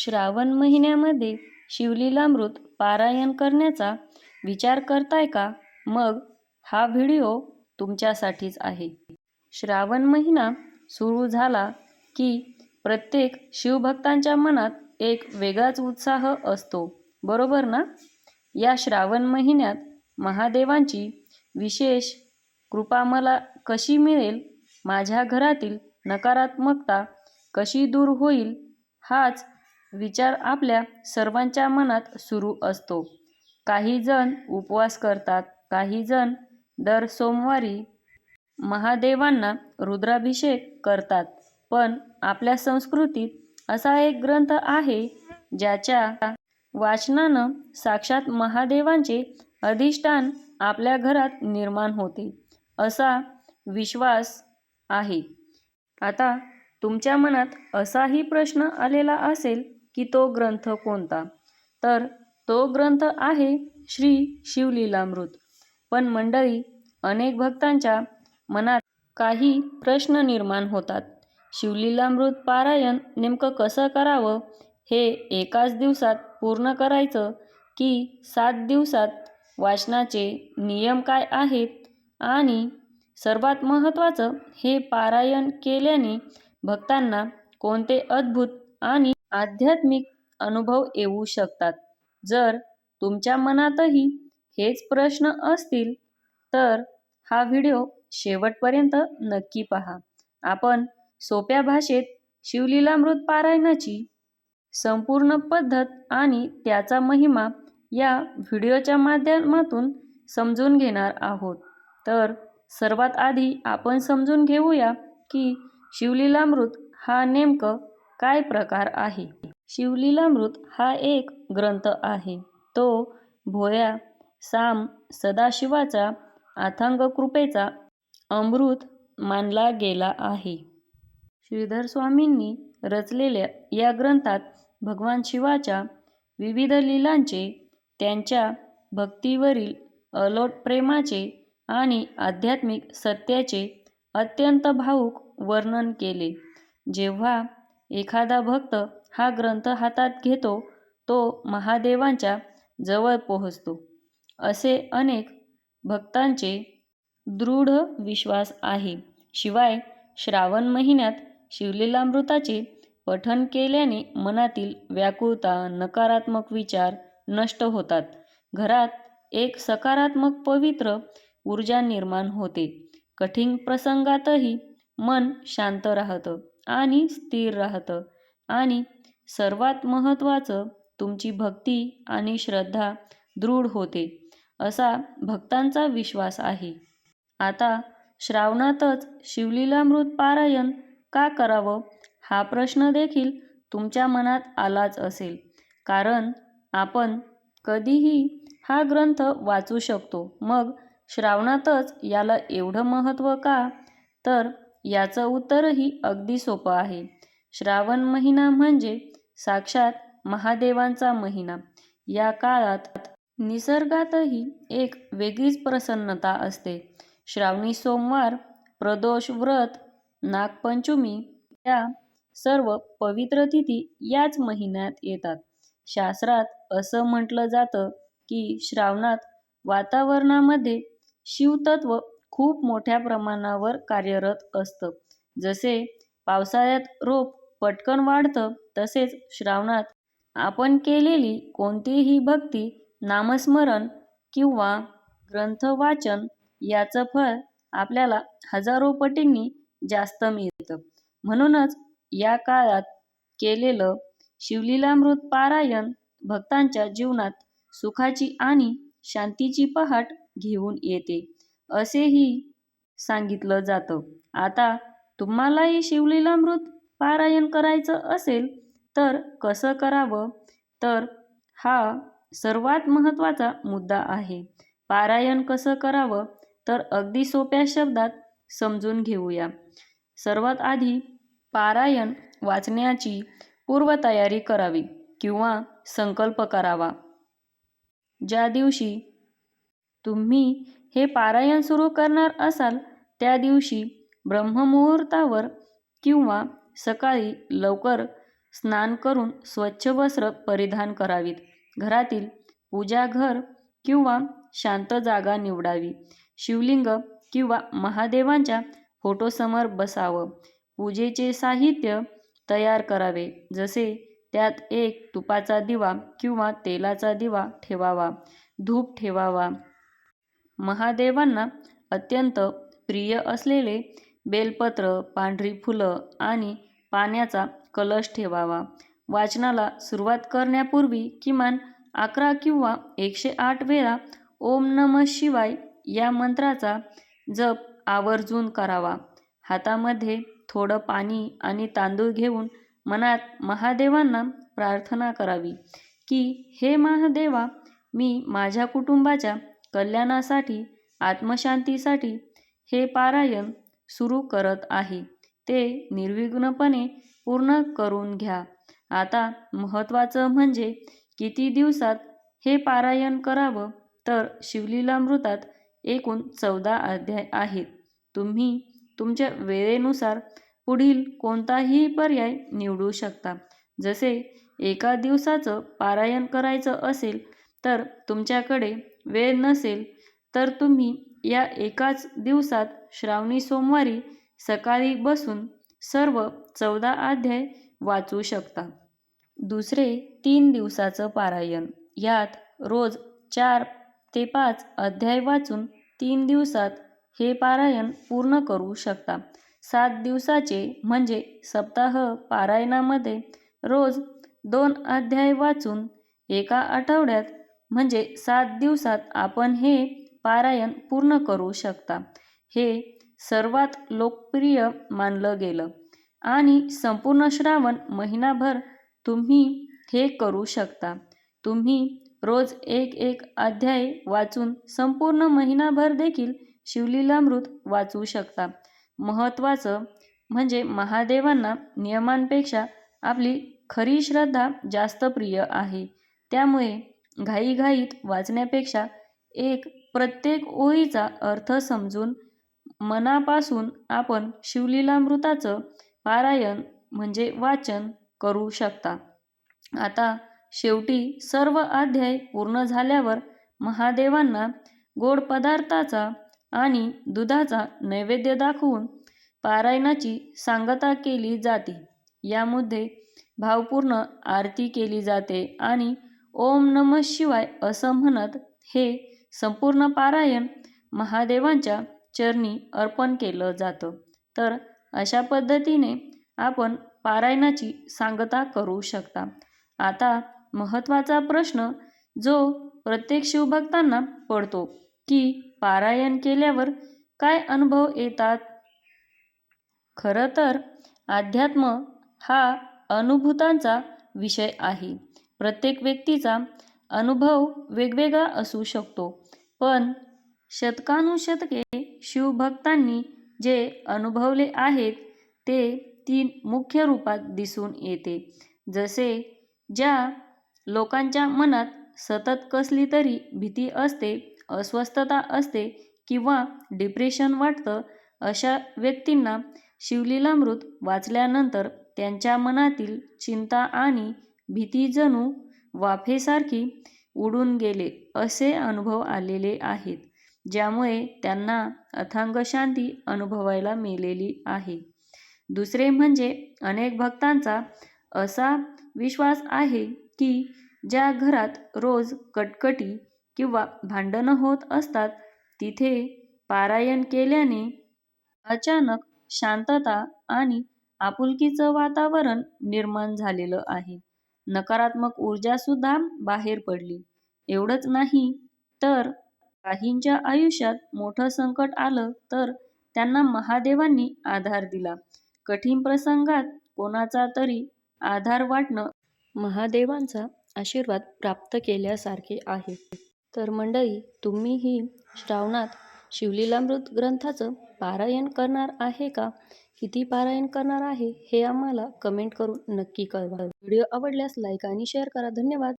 श्रावण महिन्यामध्ये शिवलीलामृत पारायण करण्याचा विचार करताय का? मग हा व्हिडिओ तुमच्यासाठीच आहे. श्रावण महिना सुरू झाला की प्रत्येक शिवभक्तांच्या मनात एक वेगळाच उत्साह असतो, बरोबर ना? या श्रावण महिन्यात महादेवांची विशेष कृपा मला कशी मिळेल, माझ्या घरातील नकारात्मकता कशी दूर होईल, हाच विचार आपल्या सर्वांच्या मनात सुरू असतो. काही जण उपवास करतात, काही जण दर सोमवारी महादेवांना रुद्राभिषेक करतात. पण आपल्या संस्कृतीत असा एक ग्रंथ आहे ज्याच्या वाचनानं साक्षात महादेवांचे अधिष्ठान आपल्या घरात निर्माण होते, असा विश्वास आहे. आता तुमच्या मनात असाही प्रश्न आलेला असेल की तो ग्रंथ कोणता? तर तो ग्रंथ आहे श्री शिवलीलामृत. पण मंडळी, अनेक भक्तांच्या मनात काही प्रश्न निर्माण होतात. शिवलीलामृत पारायण नेमकं कसं करावं? हे एकाच दिवसात पूर्ण करायचं की 7 दिवसात? वाचनाचे नियम काय आहेत? आणि सर्वात महत्त्वाचं, हे पारायण केल्याने भक्तांना कोणते अद्भुत आणि आध्यात्मिक अनुभव येऊ शकतात? जर तुमच्या मनातही हेच प्रश्न असतील तर हा व्हिडिओ शेवटपर्यंत नक्की पहा. आपण सोप्या भाषेत शिवलीलामृत पारायणाची संपूर्ण पद्धत आणि त्याचा महिमा या व्हिडिओच्या माध्यमातून समजून घेणार आहोत. तर सर्वात आधी आपण समजून घेऊया की शिवलीलामृत हा नेमकं काय प्रकार आहे. शिवलीलामृत हा एक ग्रंथ आहे. तो भोळ्या साम सदाशिवाचा अथांग कृपेचा अमृत मानला गेला आहे. श्रीधर स्वामींनी रचलेल्या या ग्रंथात भगवान शिवाच्या विविध लीलांचे, त्यांच्या भक्तीवरील अलोट प्रेमाचे आणि आध्यात्मिक सत्याचे अत्यंत भावूक वर्णन केले. जेव्हा एखादा भक्त हा ग्रंथ हातात घेतो, तो महादेवांच्या जवळ पोहोचतो, असे अनेक भक्तांचे दृढ विश्वास आहे. शिवाय श्रावण महिन्यात शिवलीलामृताचे पठण केल्याने मनातील व्याकुळता, नकारात्मक विचार नष्ट होतात. घरात एक सकारात्मक पवित्र ऊर्जा निर्माण होते. कठीण प्रसंगातही मन शांत राहतं आणि स्थिर राहतं. आणि सर्वात महत्त्वाचं, तुमची भक्ती आणि श्रद्धा दृढ होते, असा भक्तांचा विश्वास आहे. आता श्रावणातच शिवलीलामृत पारायण का करावं, हा प्रश्न देखील तुमच्या मनात आलाच असेल. कारण आपण कधीही हा ग्रंथ वाचू शकतो, मग श्रावणातच याला एवढं महत्त्व का? तर याचं उत्तरही अगदी सोपं आहे. श्रावण महिना म्हणजे साक्षात महादेवांचा महिना. या काळात निसर्गातही एक वेगळीच प्रसन्नता असते. श्रावणी सोमवार, प्रदोष व्रत, नागपंचमी या सर्व पवित्र तिथी याच महिन्यात येतात. शास्त्रात असं म्हटलं जातं की श्रावणात वातावरणामध्ये शिवतत्व खूप मोठ्या प्रमाणावर कार्यरत असतं. जसे पावसाळ्यात रोप पटकन वाढतं, तसेच श्रावणात आपण केलेली कोणतीही भक्ती, नामस्मरण किंवा ग्रंथवाचन याचं फळ आपल्याला हजारो पटींनी जास्त मिळतं. म्हणूनच या काळात केलेलं शिवलीलामृत पारायण भक्तांच्या जीवनात सुखाची आणि शांतीची पहाट घेऊन येते, असेही सांगितलं जातं. आता तुम्हालाही शिवलीलामृत पारायण करायचं असेल तर कसं करावं? तर हा सर्वात महत्त्वाचा मुद्दा आहे. पारायण कसं करावं, तर अगदी सोप्या शब्दात समजून घेऊया. सर्वात आधी पारायण वाचण्याची पूर्वतयारी करावी किंवा संकल्प करावा. ज्या दिवशी तुम्ही हे पारायण सुरू करणार असाल, त्या दिवशी ब्रह्ममुहूर्तावर किंवा सकाळी लवकर स्नान करून स्वच्छ वस्त्र परिधान करावीत. घरातील पूजा घर किंवा शांत जागा निवडावी. शिवलिंग किंवा महादेवांच्या फोटोसमोर बसावं. पूजेचे साहित्य तयार करावे, जसे त्यात एक तुपाचा दिवा किंवा तेलाचा दिवा ठेवावा. धूप ठेवावा. महादेवांना अत्यंत प्रिय असलेले बेलपत्र, पांढरी फुलं आणि पाण्याचा कलश ठेवावा. वाचनाला सुरुवात करण्यापूर्वी किमान 11 किंवा 108 वेळा ओम नमः शिवाय या मंत्राचा जप आवर्जून करावा. हातामध्ये थोडं पाणी आणि तांदूळ घेऊन मनात महादेवांना प्रार्थना करावी की हे महादेवा, मी माझ्या कुटुंबाच्या कल्याणासाठी, आत्मशांतीसाठी हे पारायण सुरू करत आहे. ते निर्विघ्नपणे पूर्ण करून घ्या. आता महत्त्वाचं म्हणजे किती दिवसात हे पारायण करावं, तर शिवलीलामृतात एकूण 14 अध्याय आहेत. तुम्ही तुमच्या वेळेनुसार पुढील कोणताही पर्याय निवडू शकता. जसे एका दिवसाचं पारायण करायचं असेल तर तुमच्याकडे वेळ नसेल तर तुम्ही या एकाच दिवसात श्रावणी सोमवारी सकाळी बसून सर्व 14 अध्याय वाचू शकता. दुसरे 3 दिवसाचं पारायण. यात रोज 4 ते 5 अध्याय वाचून 3 दिवसात हे पारायण पूर्ण करू शकता. 7 दिवसाचे म्हणजे सप्ताह पारायणामध्ये रोज 2 अध्याय वाचून एका आठवड्यात म्हणजे 7 दिवसात आपण हे पारायण पूर्ण करू शकता. हे सर्वात लोकप्रिय मानलं गेलं आणि संपूर्ण श्रावण महिनाभर तुम्ही हे करू शकता. तुम्ही रोज एक अध्याय वाचून संपूर्ण महिनाभर देखील शिवलीलामृत वाचू शकता. महत्त्वाचं म्हणजे महादेवांना नियमांपेक्षा आपली खरी श्रद्धा जास्त प्रिय आहे. त्यामुळे घाईघाईत वाचण्यापेक्षा प्रत्येक ओळीचा अर्थ समजून मनापासून आपण शिवलीलामृताचं पारायण म्हणजे वाचन करू शकता. आता शेवटी सर्व अध्याय पूर्ण झाल्यावर महादेवांना गोड पदार्थाचा आणि दुधाचा नैवेद्य दाखवून पारायणाची सांगता केली जाते. यामध्ये भावपूर्ण आरती केली जाते आणि ओम नमः शिवाय असं म्हणत हे संपूर्ण पारायण महादेवांच्या चरणी अर्पण केलं जातं. तर अशा पद्धतीने आपण पारायणाची सांगता करू शकता. आता महत्त्वाचा प्रश्न जो प्रत्येक शिवभक्तांना पडतो की पारायण केल्यावर काय अनुभव येतात? खरं तर अध्यात्म हा अनुभूतांचा विषय आहे. प्रत्येक व्यक्तीचा अनुभव वेगवेगळा असू शकतो, पण शतकानुशतके शिवभक्तांनी जे अनुभवले आहेत ते 3 मुख्य रूपात दिसून येते. जसे ज्या लोकांच्या मनात सतत कसली तरी भीती असते, अस्वस्थता असते किंवा डिप्रेशन वाटतं, अशा व्यक्तींना शिवलीलामृत वाचल्यानंतर त्यांच्या मनातील चिंता आणि भीती जणू वाफेसारखी उडून गेले असे अनुभव आलेले आहेत, ज्यामुळे त्यांना अथांग शांती अनुभवायला मिळालेली आहे. दुसरे म्हणजे अनेक भक्तांचा असा विश्वास आहे की ज्या घरात रोज कटकटी किंवा भांडणं होत असतात तिथे पारायण केल्याने अचानक शांतता आणि आपुलकीचं वातावरण निर्माण झालेलं आहे. नकारात्मक ऊर्जासुद्धा बाहेर पडली. एवढंच नाही तर काहींच्या आयुष्यात मोठं संकट आलं तर त्यांना महादेवांनी आधार दिला. कठीण प्रसंगात कोणाचा तरी आधार वाटणं महादेवांचा आशीर्वाद प्राप्त केल्यासारखे आहे. तर मंडळी, तुम्हीही श्रावणात शिवलीलामृत ग्रंथाचं पारायण करणार आहे का? किती पारायण करणार आहे हे आम्हाला कमेंट करून नक्की कळवा. व्हिडिओ आवडल्यास लाईक आणि शेअर करा. धन्यवाद.